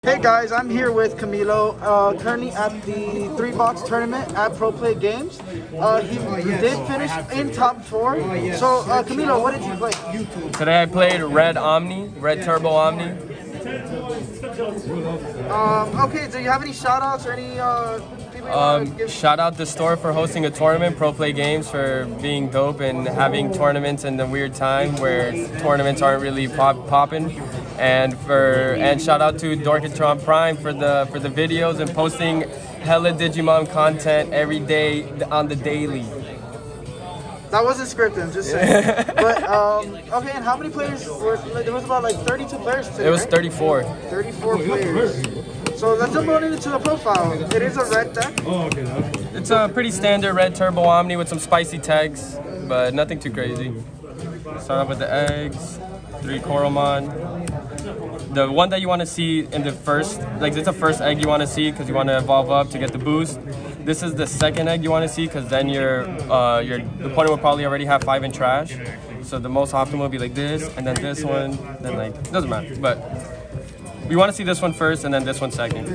Hey guys, I'm here with Camilo, currently at the 3-box tournament at Pro Play Games. He did finish in top 4. So Camilo, what did you play? Today I played Red Turbo Omni. Okay, do you have any shout outs or any people you want to give? Shout out the store for hosting a tournament, Pro Play Games for being dope and having tournaments in the weird time where tournaments aren't really popping. And shout out to Dorkatron Prime for the videos and posting hella Digimon content every day on the daily. That wasn't scripted, I'm just saying. But okay, and how many players were there? Was about like 32 players today, It was right? 34. 34 players. So let's jump on into the profile. It is a red deck. It's a pretty standard Red Turbo Omni with some spicy tags, but nothing too crazy. Start off with the eggs, 3 Coralmon. The one that you want to see in the first, it's the first egg you want to see because you want to evolve up to get the boost. This is the second egg you want to see because then your opponent will probably already have 5 in trash. So the most optimal will be like this, and then this one, then doesn't matter. But we want to see this one first and then this one second.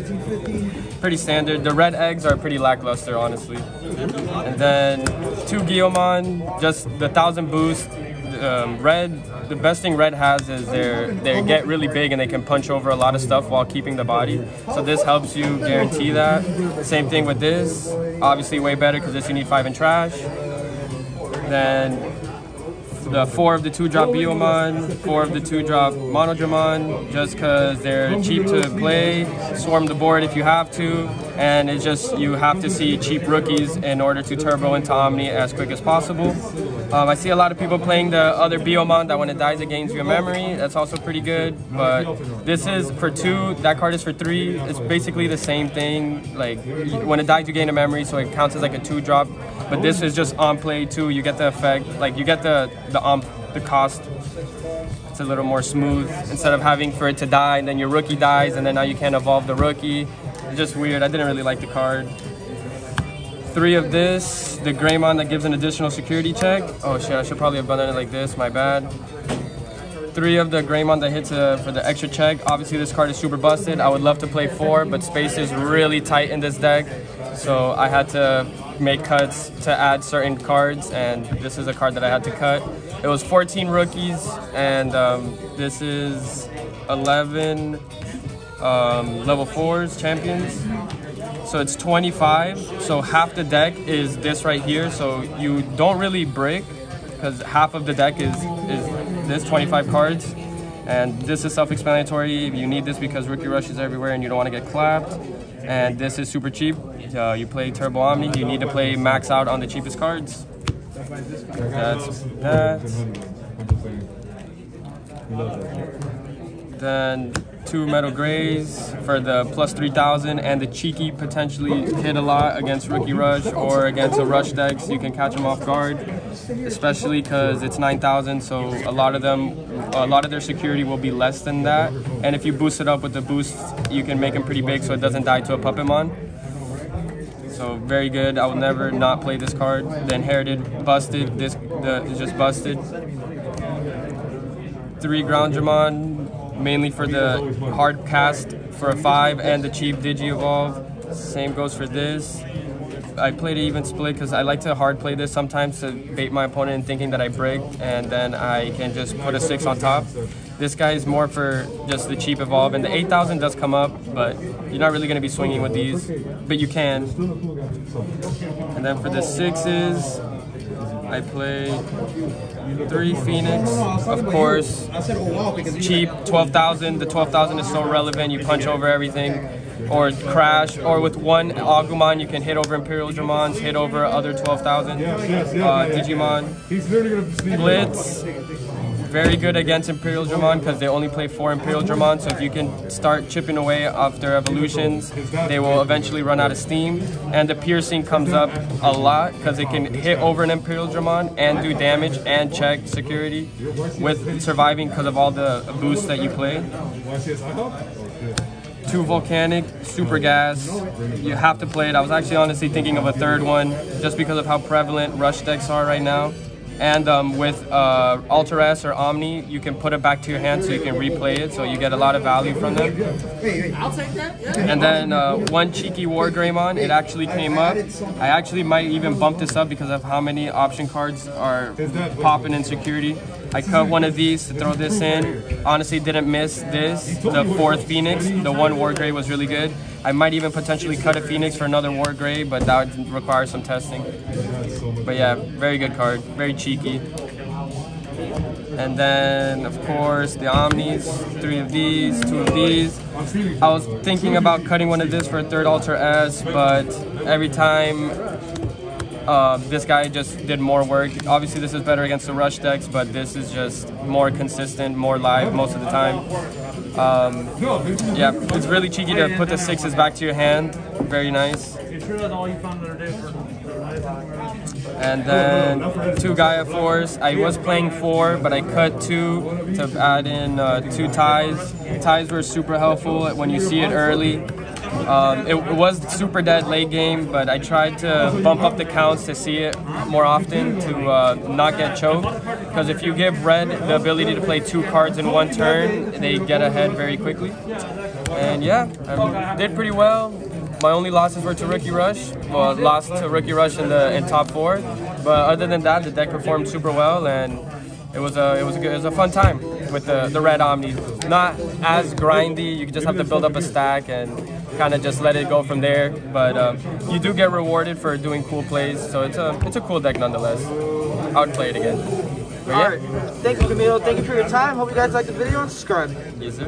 Pretty standard. The red eggs are pretty lackluster, honestly. And then 2 Guillaumon, just the 1000 boost. The best thing red has is they get really big and they can punch over a lot of stuff while keeping the body. So this helps you guarantee that. Same thing with this. Obviously way better because this you need 5 in trash. Then the 4 of the 2-drop Biomon, 4 of the 2-drop Monodramon, just because they're cheap to play, swarm the board if you have to, and it's just you have to see cheap rookies in order to turbo into Omni as quick as possible. I see a lot of people playing the other Biomon that when it dies it gains you a memory. That's also pretty good, but this is for 2, that card is for 3. It's basically the same thing. Like when it dies you gain a memory, so it counts as like a 2-drop. But this is just on play too. You get the effect, you get the cost. It's a little more smooth instead of having for it to die and then your rookie dies and then now you can't evolve the rookie. It's just weird. I didn't really like the card. 3 of this, the Greymon that gives an additional security check. Oh shit, I should probably have done it like this, my bad. 3 of the Greymon that hits for the extra check. Obviously this card is super busted. I would love to play 4, but space is really tight in this deck. So I had to make cuts to add certain cards, and this is a card that I had to cut. It was 14 rookies, and this is 11 level 4s champions. So it's 25, so half the deck is this right here, so you don't really break because half of the deck is this 25 cards, and this is self-explanatory. You need this because Rookie Rush is everywhere and you don't want to get clapped, and this is super cheap. You play Turbo Omni, you need to play max out on the cheapest cards. That's that. Then 2 Metal Grays for the plus 3000 and the cheeky potentially hit a lot against Rookie Rush or against a Rush deck, so you can catch them off guard, especially because it's 9000, so a lot of their security will be less than that, and if you boost it up with the boost you can make them pretty big so it doesn't die to a Puppetmon. So very good. I will never not play this card. The Inherited busted, this is just busted. 3 Groundramon, mainly for the hard cast for a 5 and the cheap Digi-Evolve. Same goes for this. I played an even split because I like to hard play this sometimes to bait my opponent in thinking that I bricked, and then I can just put a 6 on top. This guy is more for just the cheap evolve, and the 8000 does come up, but you're not really going to be swinging with these, but you can. And then for the 6s, I play 3 Phoenix, of course, cheap, 12,000. The 12,000 is so relevant, you punch over everything, or crash, or with 1 Agumon you can hit over Imperial Dramons, hit over other 12,000. Digimon, Blitz, very good against Imperial Dramon because they only play 4 Imperial Dramon, so if you can start chipping away off their evolutions, they will eventually run out of steam. And the piercing comes up a lot because it can hit over an Imperial Dramon and do damage and check security with surviving because of all the boosts that you play. 2 Volcanic, Super Gas, you have to play it. I was actually honestly thinking of a 3rd one just because of how prevalent Rush decks are right now. And with Ultra S or Omni, you can put it back to your hand so you can replay it, so you get a lot of value from them. I'll take that. Yeah. And then one cheeky War Greymon, it actually came up. I actually might even bump this up because of how many option cards are popping in security. I cut one of these to throw this in. Honestly, didn't miss this, the 4th Phoenix. The one War Grey was really good. I might even potentially cut a Phoenix for another War Grey, but that would require some testing. But yeah, very good card, very cheeky. And then, of course, the Omnis, 3 of these, 2 of these. I was thinking about cutting one of this for a 3rd Ultra S, but every time this guy just did more work. Obviously, this is better against the rush decks, but this is just more consistent, more live most of the time. Yeah, it's really cheeky to put the 6s back to your hand. Very nice. And then 2 Gaia 4s. I was playing 4, but I cut 2 to add in 2 ties. Ties were super helpful when you see it early. It was super dead late game, but I tried to bump up the counts to see it more often to not get choked. Because if you give red the ability to play 2 cards in one turn, they get ahead very quickly. And yeah, I did pretty well. My only losses were to Rookie Rush. Well, lost to Rookie Rush in top 4. But other than that, the deck performed super well, and it was a fun time with the red Omni. Not as grindy. You just have to build up a stack and kind of just let it go from there. But you do get rewarded for doing cool plays, so it's a cool deck nonetheless. I would play it again. But yeah. All right. Thank you, Camilo. Thank you for your time. Hope you guys liked the video and subscribe. Yes, sir.